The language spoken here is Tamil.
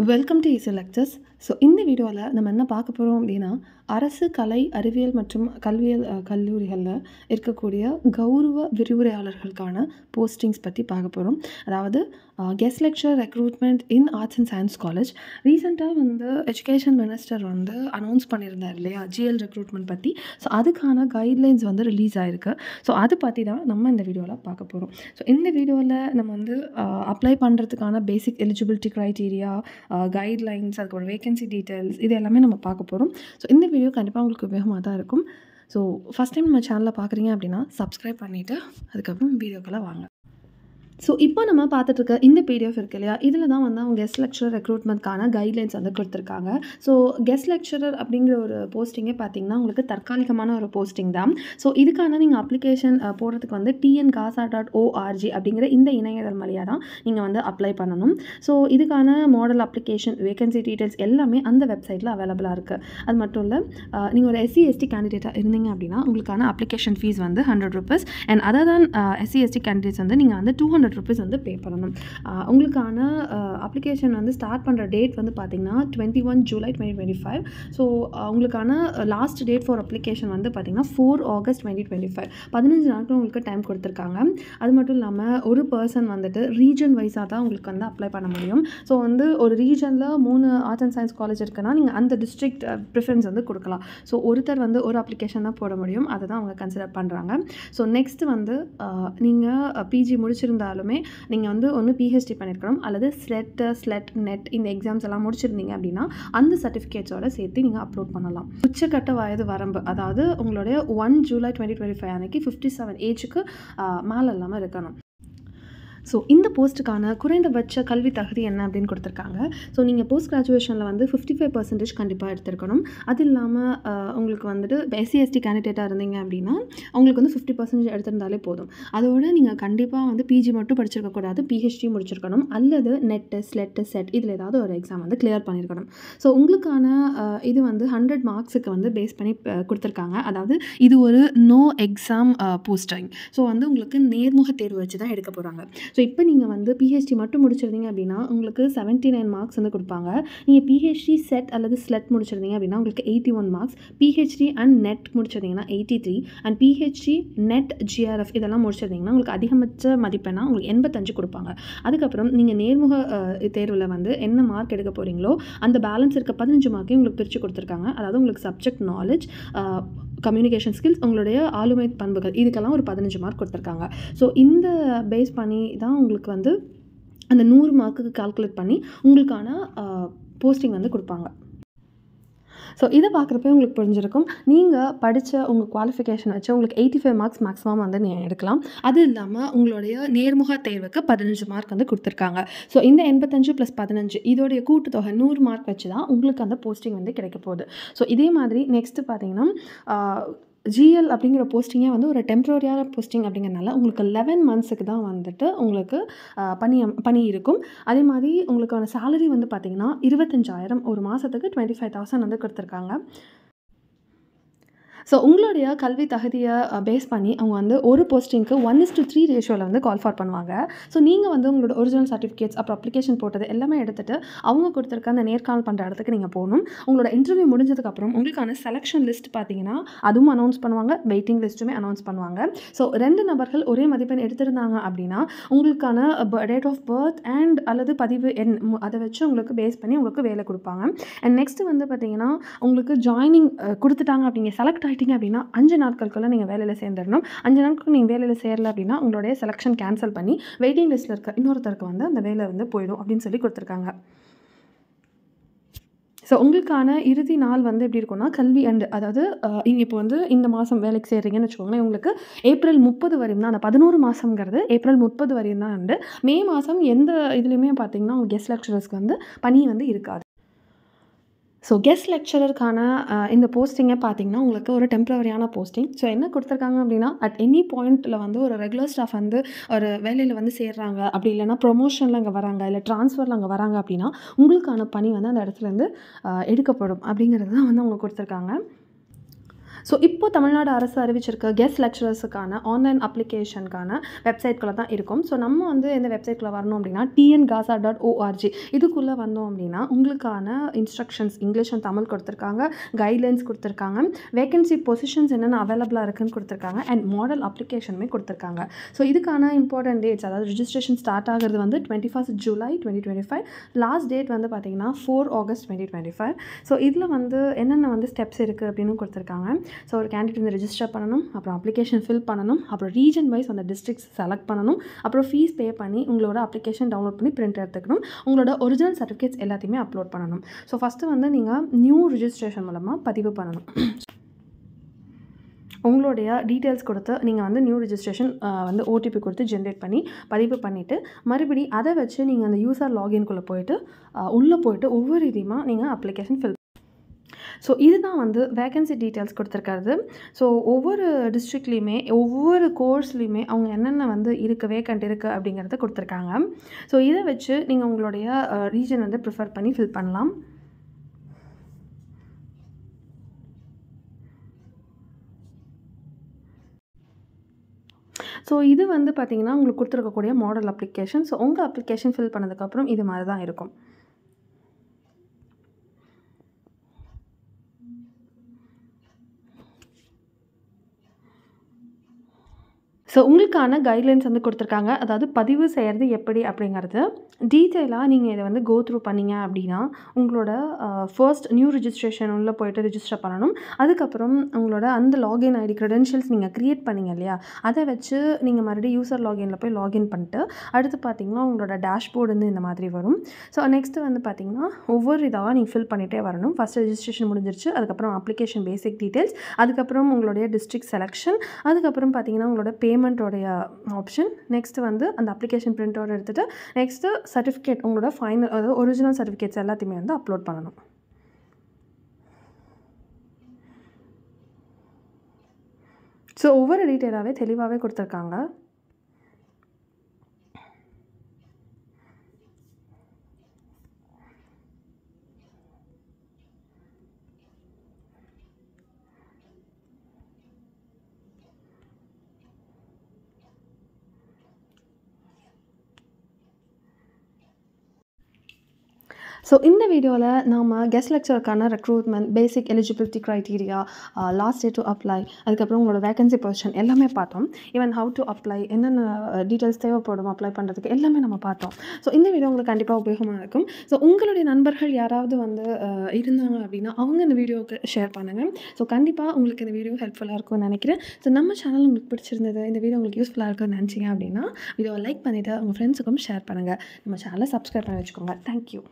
Welcome to easy lectures. So இந்த வீடியோவில் நம்ம என்ன பார்க்க போகிறோம் அப்படின்னா, அரசு கலை அறிவியல் மற்றும் கல்லூரிகளில் இருக்கக்கூடிய கௌரவ விரிவுரையாளர்களுக்கான போஸ்டிங்ஸ் பற்றி பார்க்க போகிறோம். அதாவது guest lecture recruitment in arts and science college. ரீசெண்டாக வந்து எஜுகேஷன் மினிஸ்டர் வந்து அனௌன்ஸ் பண்ணியிருந்தார் இல்லையா, ஜிஎல் ரெக்ரூட்மெண்ட் பற்றி. ஸோ அதுக்கான கைட்லைன்ஸ் வந்து ரிலீஸ் ஆகிருக்கு. ஸோ அது பற்றி தான் நம்ம இந்த வீடியோவில் பார்க்க போகிறோம். ஸோ இந்த வீடியோவில் நம்ம வந்து அப்ளை பண்ணுறதுக்கான பேசிக் எலிஜிபிலிட்டி க்ரைட்டீரியா, கைட்லைன்ஸ், அதுக்கு ஒரு வேகன்சி டீட்டெயில்ஸ், இது எல்லாமே நம்ம பார்க்க போகிறோம். ஸோ இந்த வீடியோ கண்டிப்பாக உங்களுக்கு உபயோகமாக தான் இருக்கும். ஸோ ஃபஸ்ட் டைம் நம்ம சேனலில் பார்க்குறீங்க அப்படின்னா சப்ஸ்கிரைப் பண்ணிவிட்டு அதுக்கப்புறம் வீடியோக்குள்ளே வாங்க. ஸோ இப்போ நம்ம பார்த்துட்ருக்க இந்த பிடிஎஃப் இருக்கு இல்லையா, இதில் தான் வந்து அவங்க கெஸ்ட் லெக்சரர் ரெக்ரூட்மெண்ட்கான கைட்லைன்ஸ் வந்து கொடுத்துருக்காங்க. ஸோ கெஸ்ட் லெக்சரர் அப்படிங்கிற ஒரு போஸ்டிங்கே பார்த்திங்கன்னா உங்களுக்கு தற்காலிகமான ஒரு போஸ்டிங் தான். ஸோ இதுக்கான நீங்கள் அப்ளிகேஷன் போடுறதுக்கு வந்து tngasa.org அப்படிங்கிற இந்த இணையதளம் வழியாக தான் நீங்கள் வந்து அப்ளை பண்ணணும். ஸோ இதுக்கான மாடல் அப்ளிகேஷன், வேகன்சி டீட்டெயில்ஸ் எல்லாமே அந்த வெப்சைட்டில் அவைலபிளாக இருக்குது. அது மட்டும் இல்லை, நீங்கள் ஒரு SC/ST கேண்டிடேட்டாக இருந்தீங்க அப்படின்னா உங்களுக்கான அப்ளிகேஷன் ஃபீஸ் வந்து ₹100. And other than SC/ST candidates வந்து நீங்கள் வந்து ₹200 வந்து பே பண்ணணும். உங்களுக்கான அப்ளிகேஷன் வந்து ஸ்டார்ட் பண்ணுற டேட் வந்து பார்த்திங்கன்னா 21 ஜூலை 2025. ஸோ உங்களுக்கான லாஸ்ட் டேட் ஃபார் அப்ளிகேஷன் வந்து பார்த்திங்கன்னா 4 ஆகஸ்ட் 2025. 15 நாட்கள் உங்களுக்கு டைம் கொடுத்துருக்காங்க. அது மட்டும் இல்லாமல் ஒரு பர்சன் வந்துட்டு ரீஜன் வைஸாக தான் உங்களுக்கு வந்து அப்ளை பண்ண முடியும். ஸோ வந்து ஒரு ரீஜனில் 3 ஆர்ட்ஸ் அண்ட் சயின்ஸ் காலேஜ் இருக்குன்னா நீங்கள் அந்த டிஸ்ட்ரிக்ட் ப்ரிஃபரன்ஸ் வந்து கொடுக்கலாம். ஸோ ஒருத்தர் வந்து ஒரு அப்ளிகேஷன் தான் போட முடியும். அதை தான் அவங்க கன்சிடர் பண்ணுறாங்க. ஸோ நெக்ஸ்ட்டு வந்து நீங்கள் பிஜி முடிச்சிருந்தாலுமே நீங்கள் வந்து ஒன்று PhD பண்ணியிருக்கணும், அல்லது ஸ்லெட் நெட் இந்த எக்ஸாம்ஸ் எல்லாம் முடிச்சிருந்தீங்க அப்படின்னா அந்த சர்டிஃபிகேட்ஸோடு சேர்த்து நீங்கள் அப்லோட் பண்ணலாம். உச்சக்கட்ட வயது வரம்பு, அதாவது உங்களுடைய 1 ஜூலை 2025 அன்னைக்கு 57 ஏஜுக்கு மேலே இல்லாமல் இருக்கணும். ஸோ இந்த போஸ்ட்டுக்கான குறைந்தபட்ச கல்வி தகுதி என்ன அப்படின்னு கொடுத்துருக்காங்க. ஸோ நீங்கள் போஸ்ட் கிராஜுவேஷனில் வந்து 55% கண்டிப்பாக எடுத்துருக்கணும். அது இல்லாமல் உங்களுக்கு வந்துட்டு SC/ST கேண்டிடேட்டாக இருந்தீங்க அப்படின்னா உங்களுக்கு வந்து 50% எடுத்திருந்தாலே போதும். அதோடு நீங்கள் கண்டிப்பாக வந்து PG மட்டும் படிச்சிருக்கக்கூடாது, PhD முடிச்சிருக்கணும், அல்லது நெட்டு செட் இதில் ஏதாவது ஒரு எக்ஸாம் வந்து கிளியர் பண்ணியிருக்கணும். ஸோ உங்களுக்கான இது வந்து 100 மார்க்ஸுக்கு வந்து பேஸ் பண்ணி கொடுத்துருக்காங்க. அதாவது இது ஒரு நோ எக்ஸாம் போஸ்டிங். ஸோ வந்து உங்களுக்கு நேர்முக தேர்வு வச்சு தான் எடுக்க போகிறாங்க. ஸோ இப்போ நீங்கள் வந்து PhD மட்டும் முடிச்சிருந்தீங்க அப்படின்னா உங்களுக்கு 79 மார்க்ஸ் வந்து கொடுப்பாங்க. நீங்கள் PhD செட் அல்லது ஸ்லெட் முடிச்சிருந்தீங்க அப்படின்னா உங்களுக்கு 81 மார்க்ஸ், PhD அண்ட் நெட் முடிச்சிருந்தீங்கன்னா 83, அண்ட் PhD நெட் GRF இதெல்லாம் முடிச்சிருந்தீங்கன்னா உங்களுக்கு அதிகபட்ச மதிப்பெண்ணா உங்களுக்கு 85 கொடுப்பாங்க. அதுக்கப்புறம் நீங்கள் நேர்முக தேர்வில் வந்து என்ன மார்க் எடுக்க போகிறீங்களோ அந்த பேலன்ஸ் இருக்க 15 மார்க்கையும் உங்களுக்கு பிரித்து கொடுத்துருக்காங்க. அதாவது உங்களுக்கு சப்ஜெக்ட் நாலேஜ், கம்யூனிகேஷன் ஸ்கில்ஸ், உங்களுடைய ஆளுமை பண்புகள், இதுக்கெல்லாம் ஒரு 15 மார்க் கொடுத்துருக்காங்க. ஸோ இந்த பேஸ் பண்ணி தான் உங்களுக்கு வந்து அந்த 100 மார்க்குக்கு கால்குலேட் பண்ணி உங்களுக்கான போஸ்டிங் வந்து கொடுப்பாங்க. ஸோ இதை பார்க்குறப்ப உங்களுக்கு புரிஞ்சிருக்கும், நீங்கள் படித்த உங்கள் குவாலிஃபிகேஷன் வச்சு உங்களுக்கு 85 மார்க்ஸ் மேக்ஸிமம் வந்து நீங்கள் எடுக்கலாம். அது இல்லாமல் உங்களுடைய நேர்முக தேர்வுக்கு 15 மார்க் வந்து கொடுத்துருக்காங்க. ஸோ இந்த 85 + 15 இதோடைய கூட்டுத்தொகை 100 மார்க் வச்சு தான் உங்களுக்கு அந்த போஸ்டிங் வந்து கிடைக்க போகுது. ஸோ இதே மாதிரி நெக்ஸ்ட்டு பார்த்தீங்கன்னா GL அப்படிங்கிற போஸ்டிங்கே வந்து ஒரு டெம்ப்ரரியான போஸ்டிங் அப்படிங்கிறனால உங்களுக்கு 11 மந்த்ஸுக்கு தான் வந்துட்டு உங்களுக்கு பணி இருக்கும். அதே மாதிரி உங்களுக்கான சேலரி வந்து பார்த்திங்கன்னா 25,000, ஒரு மாதத்துக்கு 25,000 வந்து கொடுத்துருக்காங்க. ஸோ உங்களுடைய கல்வி தகுதியை பேஸ் பண்ணி அவங்க வந்து ஒரு போஸ்டிங்க்கு 1:3 ரேஷியோவில் வந்து கால் ஃபார் பண்ணுவாங்க. ஸோ நீங்கள் வந்து உங்களோட ஒரிஜினல் சர்டிஃபிகேட்ஸ், அப்புறம் அப்ளிகேஷன் போட்டது எல்லாமே எடுத்துகிட்டு அவங்க கொடுத்துருக்க அந்த நேர்காணல் பண்ணுற இடத்துக்கு நீங்கள் போகணும். உங்களோட இன்டர்வியூ முடிஞ்சதுக்கப்புறம் உங்களுக்கான செலெக்ஷன் லிஸ்ட் பார்த்தீங்கன்னா அதுவும் அனௌன்ஸ் பண்ணுவாங்க, வெயிட்டிங் லிஸ்ட்டுமே அனௌன்ஸ் பண்ணுவாங்க. ஸோ 2 நபர்கள் ஒரே மதிப்பெண் எடுத்திருந்தாங்க அப்படின்னா உங்களுக்கான டேட் ஆஃப் பர்த் அண்ட் அல்லது பதிவு எண் அதை வச்சு உங்களுக்கு பேஸ் பண்ணி உங்களுக்கு வேலை கொடுப்பாங்க. அண்ட் நெக்ஸ்ட்டு வந்து பார்த்தீங்கன்னா உங்களுக்கு ஜாயினிங் கொடுத்துட்டாங்க அப்படிங்க, செலக்ட் ஆகிட்டிங்க அப்படின்னா 5 நாட்களுக்குள்ளே நீங்கள் வேலையில் சேர்ந்துடணும். 5 நாட்களுக்கு நீங்கள் வேலையில் சேரல அப்படின்னா உங்களுடைய செலெக்ஷன் கேன்சல் பண்ணி வெயிட்டிங் லிஸ்ட்டில் இருக்க இன்னொருத்தருக்கு வந்து அந்த வேலை வந்து போயிடும் அப்படின்னு சொல்லி கொடுத்துருக்காங்க. ஸோ உங்களுக்கான இறுதி நாள் வந்து எப்படி இருக்கும்னா கல்வி ஆண்டு, அதாவது நீங்கள் இப்போ வந்து இந்த மாதம் வேலைக்கு சேர்றீங்கன்னு வச்சுக்கோங்களேன், உங்களுக்கு ஏப்ரல் 30 வரையும் தான், அந்த 11 மாதங்கிறது ஏப்ரல் 30 வரையும் தான் உண்டு. மே மாதம் எந்த இதுலேயுமே பார்த்தீங்கன்னா உங்கள் கெஸ்ட் லெக்சரர்ஸ்க்கு வந்து பணி வந்து இருக்காது. ஸோ கெஸ்ட் லெக்சரருக்கான இந்த போஸ்டிங்கை பார்த்தீங்கன்னா உங்களுக்கு ஒரு டெம்ப்ரவரியான போஸ்டிங். ஸோ என்ன கொடுத்துருக்காங்க அப்படின்னா அட் எனி பாயிண்ட்டில் வந்து ஒரு ரெகுலர் ஸ்டாஃப் வந்து ஒரு வேலையில் வந்து சேர்றாங்க, அப்படி இல்லைனா ப்ரொமோஷனில் அங்கே வராங்க, இல்லை ட்ரான்ஸ்ஃபரில் அங்கே வராங்க அப்படின்னா உங்களுக்கான பணி வந்து அந்த இடத்துலேருந்து எடுக்கப்படும் அப்படிங்கிறது தான் வந்து அவங்க கொடுத்துருக்காங்க. ஸோ இப்போ தமிழ்நாடு அரசு அறிவிச்சிருக்க கெஸ்ட் லெக்சரர்ஸுக்கான ஆன்லைன் அப்ளிகேஷனுக்கான வெப்சைட்குள்ளே தான் இருக்கும். ஸோ நம்ம வந்து எந்த வெப்சைட்குள்ளே வரணும் அப்படின்னா tngasa.org இதுக்குள்ளே வந்தோம் அப்படின்னா உங்களுக்கான இன்ஸ்ட்ரக்ஷன்ஸ் இங்கிலீஷ் அண்ட் தமிழ் கொடுத்துருக்காங்க, கைட்லைன்ஸ் கொடுத்துருக்காங்க, வேகன்சி பொசிஷன்ஸ் என்னென்ன அவைலபிளாக இருக்குன்னு கொடுத்துருக்காங்க, அண்ட் மாடல் அப்ளிகேஷனுமே கொடுத்துருக்காங்க. ஸோ இதுக்கான இம்பார்ட்டன்ட் டேட்ஸ், அதாவது ரிஜிஸ்ட்ரேஷன் ஸ்டார்ட் ஆகிறது வந்து 21 ஜூலை 2025, லாஸ்ட் டேட் வந்து பார்த்திங்கன்னா 4 ஆகஸ்ட் 2025. ஸோ இதில் வந்து என்னென்ன வந்து ஸ்டெப்ஸ் இருக்குது அப்படின்னு கொடுத்துருக்காங்க. ஸோ ஒரு கேண்டிடேட் வந்து ரெஜிஸ்டர் பண்ணணும், அப்புறம் அப்ளிகேஷன் ஃபில் பண்ணணும், அப்புறம் ரீஜன் வைஸ் அந்த டிஸ்ட்ரிக்ட்ஸ் செலக்ட் பண்ணணும், அப்புறம் ஃபீஸ் பே பண்ணி உங்களோட அப்ளிகேஷன் டவுன்லோட் பண்ணி பிரிண்ட் எடுத்துக்கணும், உங்களோட ஒரிஜினல் சர்டிஃபிகேட்ஸ் எல்லாத்தையுமே அப்லோட் பண்ணணும். ஸோ ஃபஸ்ட்டு வந்து நீங்கள் நியூ ரிஜிஸ்ட்ரேஷன் மூலமாக பதிவு பண்ணணும். உங்களுடைய டீட்டெயில்ஸ் கொடுத்து நீங்கள் வந்து நியூ ரிஜிஸ்ட்ரேஷன் வந்து ஓடிபி கொடுத்து ஜென்ரேட் பண்ணி பதிவு பண்ணிவிட்டு மறுபடி அதை வச்சு நீங்கள் அந்த யூசர் லாகின்குள்ளே போயிட்டு உள்ளே போயிட்டு ஒவ்வொரு இதையுமா நீங்கள் அப்ளிகேஷன் ஃபில். ஸோ இதுதான் வந்து வேகன்சி டீட்டெயில்ஸ் கொடுத்துருக்காரு. ஸோ ஒவ்வொரு டிஸ்ட்ரிக்ட்லேயுமே ஒவ்வொரு கோர்ஸ்லேயுமே அவங்க என்னென்ன வந்து இருக்குது, வேக்கண்ட் இருக்குது அப்படிங்கிறத கொடுத்துருக்காங்க. ஸோ இதை வச்சு நீங்கள் உங்களுடைய ரீஜன் வந்து ப்ரிஃபர் பண்ணி ஃபில் பண்ணலாம். ஸோ இது வந்து பார்த்திங்கன்னா உங்களுக்கு கொடுத்துருக்கக்கூடிய மாடல் அப்ளிகேஷன். ஸோ உங்கள் அப்ளிகேஷன் ஃபில் பண்ணதுக்கப்புறம் இது மாதிரி தான் இருக்கும். ஸோ உங்களுக்கான கைட்லைன்ஸ் வந்து கொடுத்துருக்காங்க. அதாவது பதிவு செய்கிறது எப்படி அப்படிங்கிறது டீட்டெயிலாக நீங்கள் இதை வந்து கோ த்ரூ பண்ணிங்க அப்படின்னா உங்களோட ஃபர்ஸ்ட் நியூ ரிஜிஸ்ட்ரேஷன் உள்ளே போய்ட்டு ரிஜிஸ்டர் பண்ணணும். அதுக்கப்புறம் உங்களோட அந்த லாகின் ஐடி க்ரெடென்ஷியல்ஸ் நீங்கள் க்ரியேட் பண்ணிங்க இல்லையா, அதை வச்சு நீங்கள் மறுபடியும் யூசர் லாகினில் போய் லாகின் பண்ணிட்டு அடுத்து பார்த்திங்கன்னா உங்களோட டேஷ்போர்டு வந்து இந்த மாதிரி வரும். ஸோ நெக்ஸ்ட்டு வந்து பார்த்திங்கன்னா ஒவ்வொரு இதாக நீங்கள் ஃபில் பண்ணிகிட்டே வரணும். ஃபஸ்ட் ரெஜிஸ்ட்ரேஷன் முடிஞ்சிருச்சு, அதுக்கப்புறம் அப்ளிகேஷன் பேசிக் டீட்டெயில்ஸ், அதுக்கப்புறம் உங்களுடைய டிஸ்ட்ரிக்ட் செலெக்ஷன், அதுக்கப்புறம் பார்த்திங்கன்னா உங்களோட பேமெண்ட்டோடைய ஆப்ஷன், நெக்ஸ்ட்டு வந்து அந்த அப்ளிகேஷன் பிரிண்ட் அவுட் எடுத்துகிட்டு நெக்ஸ்ட்டு சர்டிஃபிகேட் உங்களோட ஃபைனல் அதாவது ஒரிஜினல் சர்டிஃபிகேட்ஸ் எல்லாத்தையுமே வந்து அப்லோட் பண்ணணும். ஸோ ஒவ்வொரு டீட்டெயிலாகவே தெளிவாகவே கொடுத்துருக்காங்க. ஸோ இந்த வீடியோவில் நாம் கெஸ்ட் லெக்சருக்கான recruitment, basic eligibility criteria, last day to apply, அதுக்கப்புறம் உங்களோட வேகன்சி பொசிஷன் எல்லாமே பார்த்தோம். ஈவன் ஹவு டு அப்ளை, என்னென்ன டீட்டெயில்ஸ் தேவைப்படும் அப்ளை பண்ணுறதுக்கு எல்லாமே நம்ம பார்த்தோம். ஸோ இந்த வீடியோ உங்களுக்கு கண்டிப்பாக உபயோகமாக இருக்கும். ஸோ உங்களுடைய நண்பர்கள் யாராவது வந்து இருந்தாங்க அப்படின்னா அவங்க இந்த வீடியோவுக்கு ஷேர் பண்ணுங்கள். ஸோ கண்டிப்பாக உங்களுக்கு இந்த வீடியோ ஹெல்ப்ஃபுல்லாக இருக்கும்னு நினைக்கிறேன். ஸோ நம்ம சேனல் உங்களுக்கு பிடிச்சிருந்தது, இந்த வீடியோ உங்களுக்கு யூஸ்ஃபுல்லாக இருக்குன்னு நினச்சிங்க அப்படின்னா வீடியோவை லைக் பண்ணிவிட்டு உங்கள் ஃப்ரெண்ட்ஸுக்கும் ஷேர் பண்ணுங்கள். நம்ம சேனலை சப்ஸ்கிரைப் பண்ணி வச்சுக்கோங்க. தேங்க்யூ.